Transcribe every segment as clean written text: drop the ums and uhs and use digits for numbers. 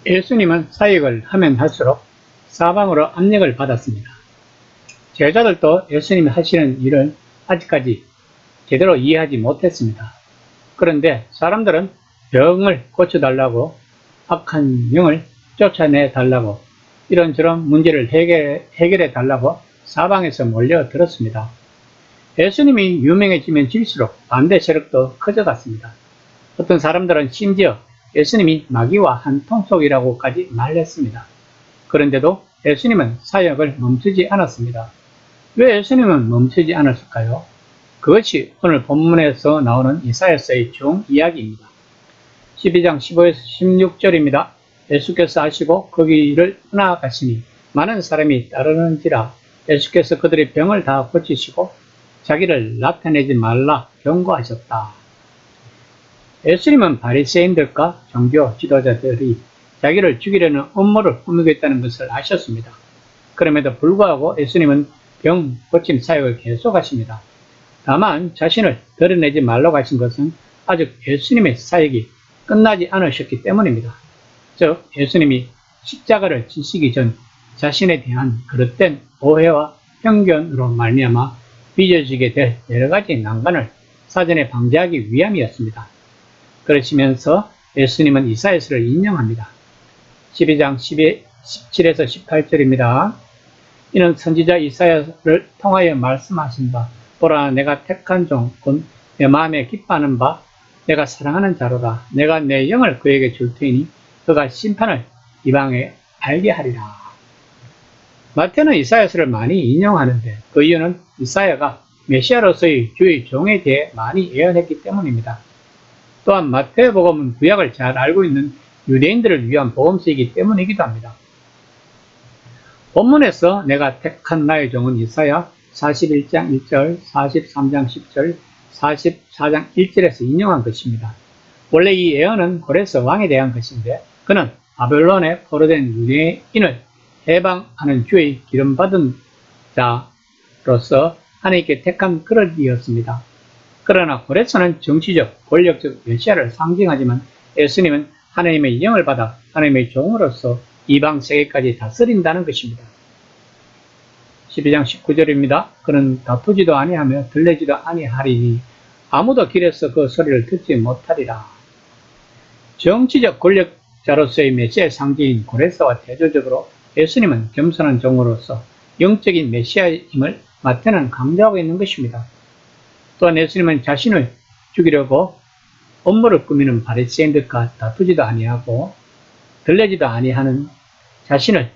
예수님은 사역을 하면 할수록 사방으로 압력을 받았습니다. 제자들도 예수님이 하시는 일을 아직까지 제대로 이해하지 못했습니다. 그런데 사람들은 병을 고쳐달라고, 악한 영을 쫓아내달라고, 이런저런 문제를 해결해달라고 사방에서 몰려들었습니다. 예수님이 유명해지면 질수록 반대 세력도 커져갔습니다. 어떤 사람들은 심지어 예수님이 마귀와 한 통속이라고까지 말했습니다. 그런데도 예수님은 사역을 멈추지 않았습니다. 왜 예수님은 멈추지 않았을까요? 그것이 오늘 본문에서 나오는 이사야서의 중 이야기입니다. 12장 15에서 16절입니다. 예수께서 하시고 거기를 떠나가시니 많은 사람이 따르는지라. 예수께서 그들의 병을 다 고치시고 자기를 나타내지 말라 경고하셨다. 예수님은 바리새인들과 종교 지도자들이 자기를 죽이려는 음모를 꾸미고 있다는 것을 아셨습니다. 그럼에도 불구하고 예수님은 병 고침 사역을 계속하십니다. 다만 자신을 드러내지 말라고 하신 것은 아직 예수님의 사역이 끝나지 않으셨기 때문입니다. 즉 예수님이 십자가를 지시기 전 자신에 대한 그릇된 오해와 편견으로 말미암아 빚어지게 될 여러 가지 난관을 사전에 방지하기 위함이었습니다. 그러시면서 예수님은 이사야서를 인용합니다. 12장 17에서 18절입니다. 이는 선지자 이사야를 통하여 말씀하신 바, 보라 내가 택한 종, 곧 내 마음에 기뻐하는 바, 내가 사랑하는 자로다. 내가 내 영을 그에게 줄 테니 그가 심판을 이방에 알게 하리라. 마태는 이사야서를 많이 인용하는데 그 이유는 이사야가 메시아로서의 주의 종에 대해 많이 예언했기 때문입니다. 또한 마태복음은 구약을 잘 알고 있는 유대인들을 위한 복음서이기 때문이기도 합니다. 본문에서 내가 택한 나의 종은 이사야 41장 1절, 43장 10절, 44장 1절에서 인용한 것입니다. 원래 이 예언은 고레스 왕에 대한 것인데 그는 바벨론에 포로된 유대인을 해방하는 주의 기름받은 자로서 하나님께 택한 그릇이었습니다. 그러나 고레스는 정치적, 권력적 메시아를 상징하지만 예수님은 하나님의 영을 받아 하나님의 종으로서 이방 세계까지 다스린다는 것입니다. 12장 19절입니다. 그는 다투지도 아니하며 들레지도 아니하리니 아무도 길에서 그 소리를 듣지 못하리라. 정치적 권력자로서의 메시아의 상징인 고레스와 대조적으로 예수님은 겸손한 종으로서 영적인 메시아임을 마태는 강조하고 있는 것입니다. 또한 예수님은 자신을 죽이려고 음모를 꾸미는 바리새인들과 다투지도 아니하고 들레지도 아니하는 자신을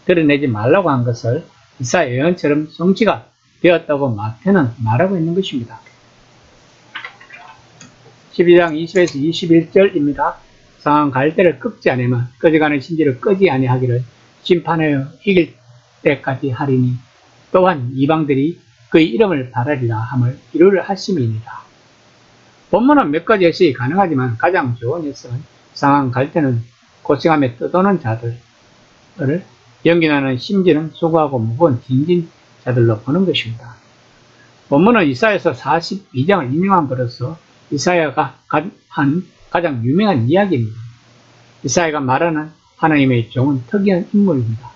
드러내지 말라고 한 것을 이사야 예언처럼 성취가 되었다고 마태는 말하고 있는 것입니다. 12장 20에서 21절입니다. 상한 갈대를 꺾지 아니하면 꺼져가는 신지를 끄지 아니하기를 심판하여 이길 때까지 하리니 또한 이방들이 그의 이름을 바라리라 함을 이루려 하심이니라. 본문은 몇 가지 해석이 가능하지만 가장 좋은 해석은 상한 갈대는 고생함에 떠도는 자들을, 연기나는 심지는 수고하고 무거운 징진 자들로 보는 것입니다. 본문은 이사야서 42장을 인용한 것으로서 이사야가 한 가장 유명한 이야기입니다. 이사야가 말하는 하나님의 종은 특이한 인물입니다.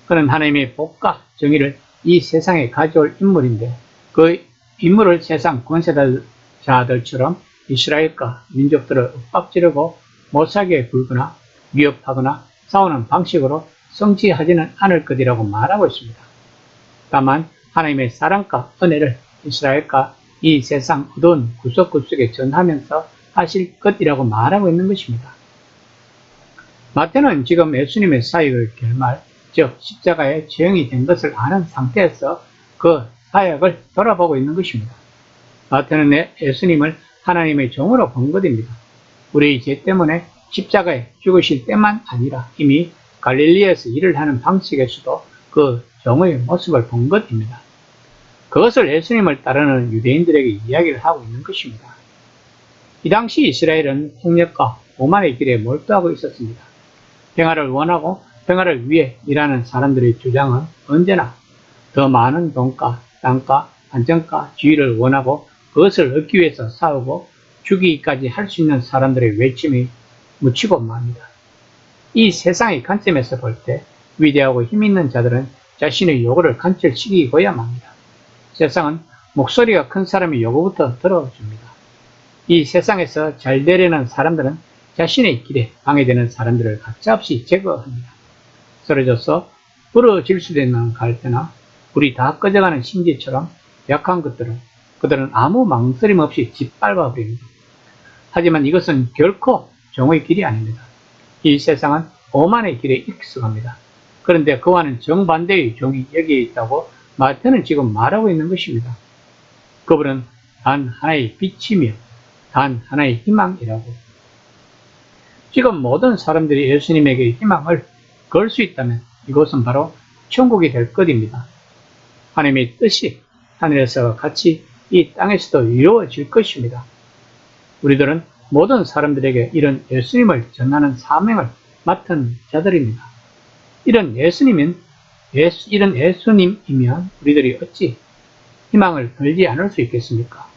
그는 하나님의 복과 정의를 이 세상에 가져올 인물인데 그 인물을 세상 권세자들처럼 이스라엘과 민족들을 윽박지르고 못살게 굴거나 위협하거나 싸우는 방식으로 성취하지는 않을 것이라고 말하고 있습니다. 다만 하나님의 사랑과 은혜를 이스라엘과 이 세상 어두운 구석구석에 전하면서 하실 것이라고 말하고 있는 것입니다. 마태는 지금 예수님의 사역의 결말, 즉 십자가에 처형이 된 것을 아는 상태에서 그 사역을 돌아보고 있는 것입니다. 마태는 예수님을 하나님의 종으로 본 것입니다. 우리의 죄 때문에 십자가에 죽으실 때만 아니라 이미 갈릴리에서 일을 하는 방식에서도 그 종의 모습을 본 것입니다. 그것을 예수님을 따르는 유대인들에게 이야기를 하고 있는 것입니다. 이 당시 이스라엘은 폭력과 오만의 길에 몰두하고 있었습니다. 평화를 원하고 평화를 위해 일하는 사람들의 주장은 언제나 더 많은 돈과 땅과 안정과 지위를 원하고 그것을 얻기 위해서 싸우고 죽이기까지 할 수 있는 사람들의 외침이 묻히고 맙니다. 이 세상의 관점에서 볼 때 위대하고 힘있는 자들은 자신의 요구를 관철시키고야 합니다. 세상은 목소리가 큰 사람의 요구부터 들어줍니다. 이 세상에서 잘 되려는 사람들은 자신의 길에 방해되는 사람들을 가차없이 제거합니다. 쓰러져서 부러질 수도 있는 갈대나 불이 다 꺼져가는 심지처럼 약한 것들은 그들은 아무 망설임 없이 짓밟아 버립니다. 하지만 이것은 결코 종의 길이 아닙니다. 이 세상은 오만의 길에 익숙합니다. 그런데 그와는 정반대의 종이 여기에 있다고 마태는 지금 말하고 있는 것입니다. 그분은 단 하나의 빛이며 단 하나의 희망이라고. 지금 모든 사람들이 예수님에게 희망을 걸 수 있다면 이곳은 바로 천국이 될 것입니다. 하나님의 뜻이 하늘에서 같이 이 땅에서도 이루어질 것입니다. 우리들은 모든 사람들에게 이런 예수님을 전하는 사명을 맡은 자들입니다. 이런 예수님이면 우리들이 어찌 희망을 걸지 않을 수 있겠습니까?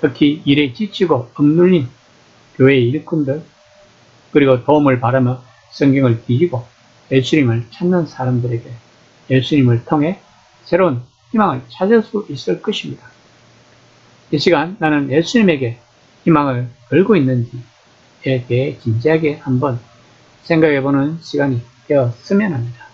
특히 일에 지치고 억눌린 교회의 일꾼들, 그리고 도움을 바라며 성경을 뒤지고 예수님을 찾는 사람들에게 예수님을 통해 새로운 희망을 찾을 수 있을 것입니다. 이 시간 나는 예수님에게 희망을 걸고 있는지에 대해 진지하게 한번 생각해보는 시간이 되었으면 합니다.